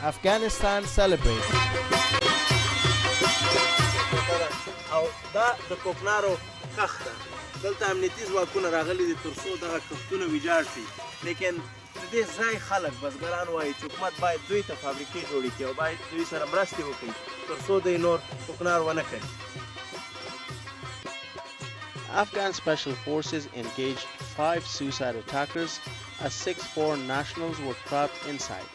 Afghanistan celebrates. او دا د کوکنارو کښت ده. دلته امنیتي ځواکونه راغلي دي تر څو دغه کښتونه ویجاړ شي، لیکن د دې ځای خلک بزګران وایي چې حکومت باید دوی ته فابریکې جوړې کړي او باید دوی سره مرستې وکړي تر څو دوی نور کوکنار ونه کړي. Afghan Special Forces engaged 5 suicide attackers as 6 foreign nationals were trapped inside.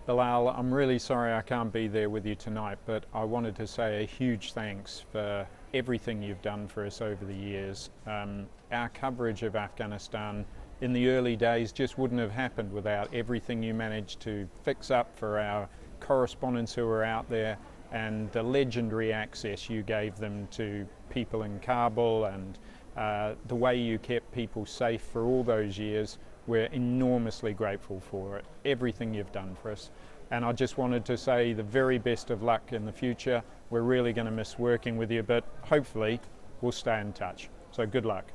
Bilal, I'm really sorry I can't be there with you tonight, but I wanted to say a huge thanks for everything you've done for us over the years. Our coverage of Afghanistan in the early days just wouldn't have happened without everything you managed to fix up for our correspondents who were out there and the legendary access you gave them to people in Kabul and the way you kept people safe for all those years. We're enormously grateful for it, everything you've done for us. And I just wanted to say the very best of luck in the future. We're really going to miss working with you, but hopefully we'll stay in touch. So good luck.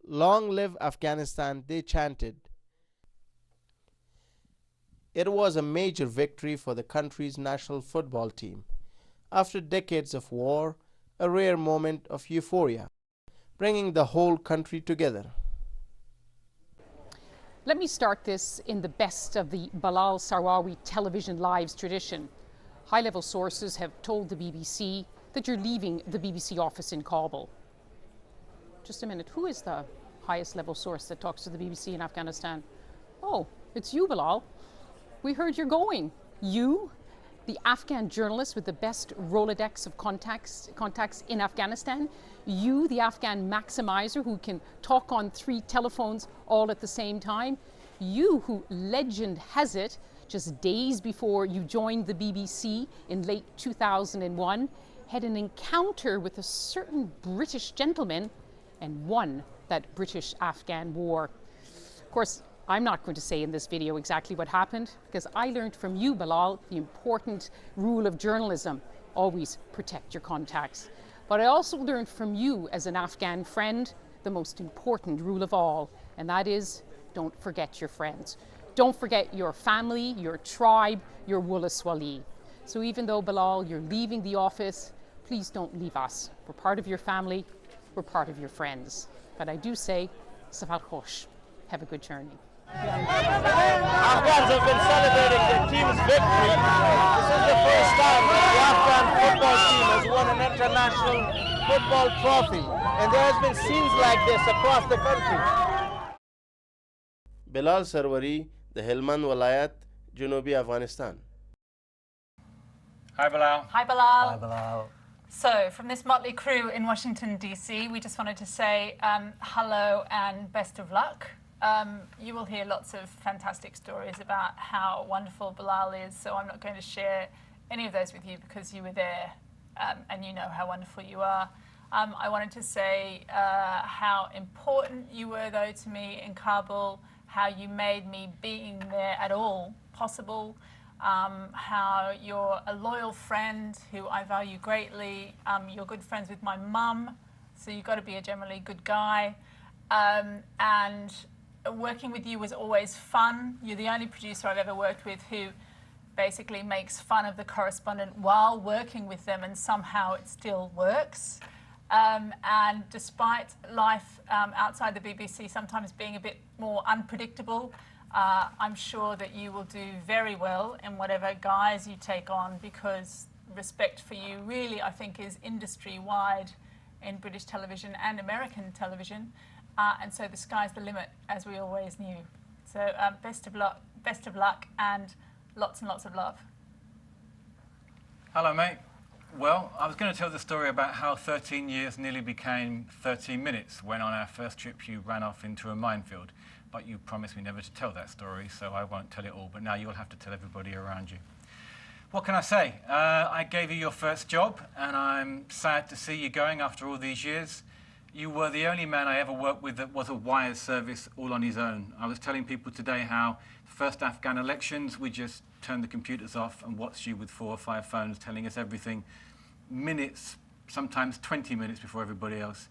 Long live Afghanistan, they chanted. It was a major victory for the country's national football team. After decades of war, a rare moment of euphoria, bringing the whole country together. Let me start this in the best of the Bilal Sarwary television lives tradition. High-level sources have told the BBC that you're leaving the BBC office in Kabul. Just a minute, who is the highest level source that talks to the BBC in Afghanistan? Oh, it's you, Bilal. We heard you're going. You, the Afghan journalist with the best Rolodex of contacts in Afghanistan. You, the Afghan maximizer who can talk on 3 telephones all at the same time. You, who legend has it, just days before you joined the BBC in late 2001, had an encounter with a certain British gentleman and won that British-Afghan war. Of course, I'm not going to say in this video exactly what happened, because I learned from you, Bilal, the important rule of journalism: always protect your contacts. But I also learned from you, as an Afghan friend, the most important rule of all, and that is, don't forget your friends. Don't forget your family, your tribe, your Wullas Wali. So even though, Bilal, you're leaving the office, please don't leave us. We're part of your family, we're part of your friends. But I do say, Safar Khosh. Have a good journey. Afghans have been celebrating their team's victory. This is the first time the Afghan football team has won an international football trophy. And there has been scenes like this across the country. Bilal Sarwary, the Helmand Walayat, Junubi Afghanistan. Hi, Bilal. Hi, Bilal. Hi, Bilal. So, from this motley crew in Washington, D.C., we just wanted to say hello and best of luck. You will hear lots of fantastic stories about how wonderful Bilal is, so I'm not going to share any of those with you because you were there and you know how wonderful you are. I wanted to say how important you were, though, to me in Kabul, how you made me being there at all possible, how you're a loyal friend who I value greatly. You're good friends with my mum, so you've got to be a generally good guy. And working with you was always fun. You're the only producer I've ever worked with who basically makes fun of the correspondent while working with them, and somehow it still works. And despite life outside the BBC sometimes being a bit more unpredictable, I'm sure that you will do very well in whatever guise you take on, because respect for you really, I think, is industry-wide in British television and American television. And so the sky's the limit, as we always knew. So best of luck, and lots of love. Hello, mate. Well, I was going to tell the story about how 13 years nearly became 13 minutes when on our first trip you ran off into a minefield. But you promised me never to tell that story, so I won't tell it all. But now you'll have to tell everybody around you. What can I say? I gave you your first job, and I'm sad to see you going after all these years. You were the only man I ever worked with that was a wire service all on his own. I was telling people today how the first Afghan elections, we just turned the computers off and watched you with 4 or 5 phones telling us everything minutes, sometimes 20 minutes before everybody else.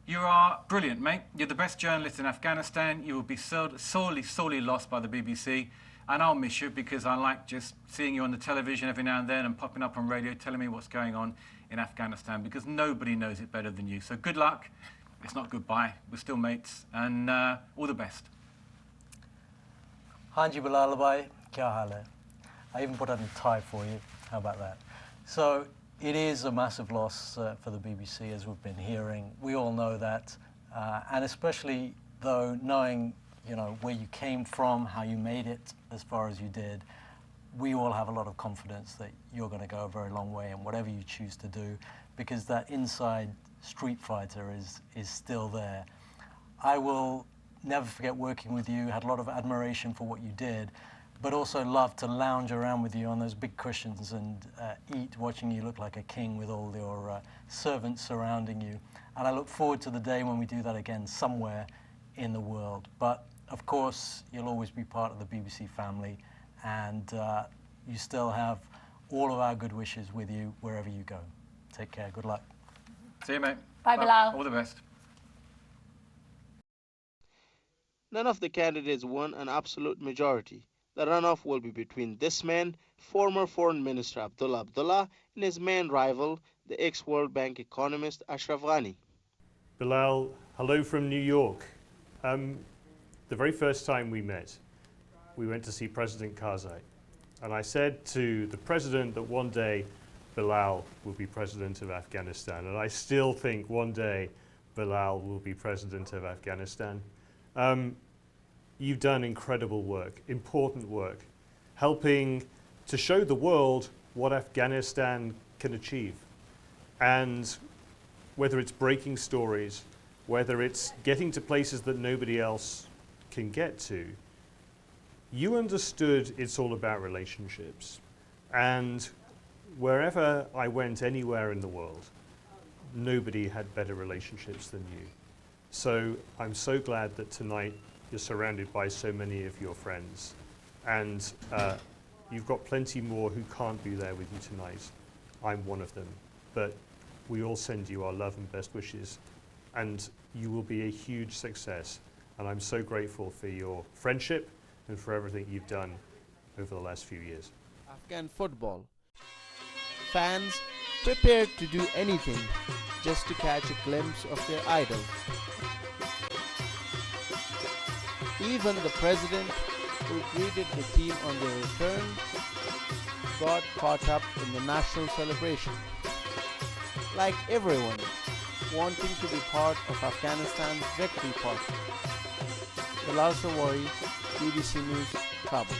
You are brilliant, mate. You're the best journalist in Afghanistan. You will be sorely lost by the BBC. And I'll miss you because I like just seeing you on the television every now and then and popping up on radio telling me what's going on in Afghanistan, because nobody knows it better than you. So good luck. It's not goodbye. We're still mates. And all the best. Hanji Bilal bhai, kya hal hai? I even put on a tie for you. How about that? So it is a massive loss for the BBC, as we've been hearing. We all know that, and especially though knowing, you know, where you came from, how you made it as far as you did, we all have a lot of confidence that you're going to go a very long way in whatever you choose to do, because that inside street fighter is still there. I will never forget working with you, had a lot of admiration for what you did, but also loved to lounge around with you on those big cushions and eat, watching you look like a king with all your servants surrounding you. And I look forward to the day when we do that again somewhere in the world. But of course, you'll always be part of the BBC family, and you still have all of our good wishes with you wherever you go. Take care. Good luck. See you, mate. Bye, Bilal. All the best. None of the candidates won an absolute majority. The runoff will be between this man, former Foreign Minister Abdullah Abdullah, and his main rival, the ex-World Bank economist Ashraf Ghani. Bilal, hello from New York. The very first time we met, we went to see President Karzai. And I said to the president that one day Bilal will be president of Afghanistan. And I still think one day Bilal will be president of Afghanistan. You've done incredible work, important work, helping to show the world what Afghanistan can achieve. And whether it's breaking stories, whether it's getting to places that nobody else can get to, you understood it's all about relationships. And wherever I went, anywhere in the world, nobody had better relationships than you. So I'm so glad that tonight you're surrounded by so many of your friends. And you've got plenty more who can't be there with you tonight. I'm one of them. But we all send you our love and best wishes. And you will be a huge success. And I'm so grateful for your friendship and for everything you've done over the last few years. Afghan football. Fans prepared to do anything just to catch a glimpse of their idol. Even the president, who greeted the team on their return, got caught up in the national celebration. Like everyone, wanting to be part of Afghanistan's victory party. Bilal Sarwary, BBC News, Kabul.